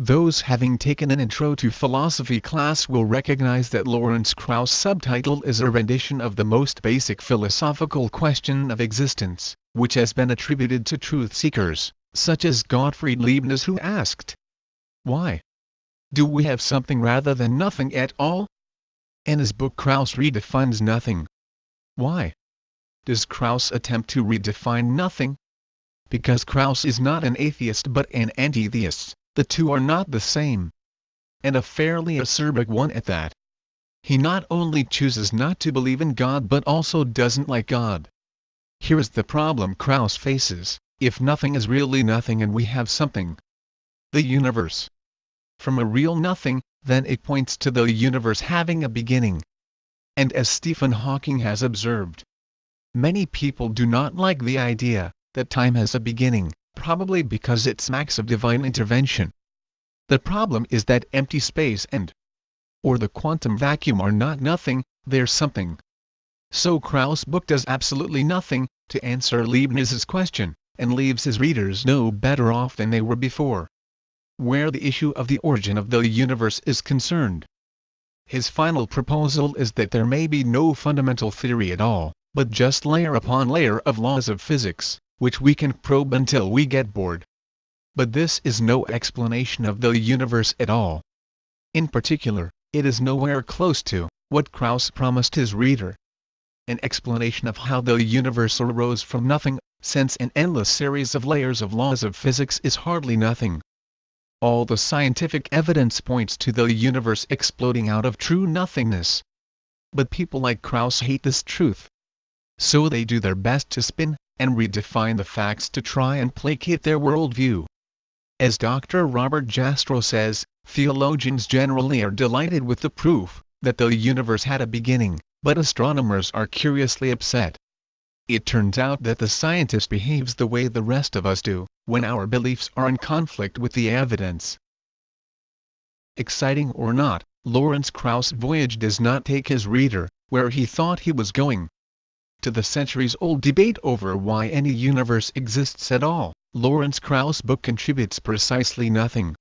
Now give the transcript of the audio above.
Those having taken an Intro to Philosophy class will recognize that Lawrence Krauss' subtitle is a rendition of the most basic philosophical question of existence, which has been attributed to truth seekers, such as Gottfried Leibniz, who asked, "Why do we have something rather than nothing at all?" In his book Krauss redefines nothing. Why does Krauss attempt to redefine nothing? Because Krauss is not an atheist but an anti-theist. The two are not the same. And a fairly acerbic one at that. He not only chooses not to believe in God but also doesn't like God. Here is the problem Krauss faces: if nothing is really nothing and we have something, the universe, from a real nothing, then it points to the universe having a beginning. And as Stephen Hawking has observed, many people do not like the idea that time has a beginning, probably because it smacks of divine intervention. The problem is that empty space or the quantum vacuum are not nothing, they're something. So Krauss' book does absolutely nothing to answer Leibniz's question, and leaves his readers no better off than they were before, where the issue of the origin of the universe is concerned. His final proposal is that there may be no fundamental theory at all, but just layer upon layer of laws of physics, which we can probe until we get bored. But this is no explanation of the universe at all. In particular, it is nowhere close to what Krauss promised his reader: an explanation of how the universe arose from nothing, since an endless series of layers of laws of physics is hardly nothing. All the scientific evidence points to the universe exploding out of true nothingness. But people like Krauss hate this truth. So they do their best to spin and redefine the facts to try and placate their worldview. As Dr. Robert Jastrow says, theologians generally are delighted with the proof that the universe had a beginning, but astronomers are curiously upset. It turns out that the scientist behaves the way the rest of us do, when our beliefs are in conflict with the evidence. Exciting or not, Lawrence Krauss' voyage does not take his reader where he thought he was going. To the centuries-old debate over why any universe exists at all, Lawrence Krauss' book contributes precisely nothing.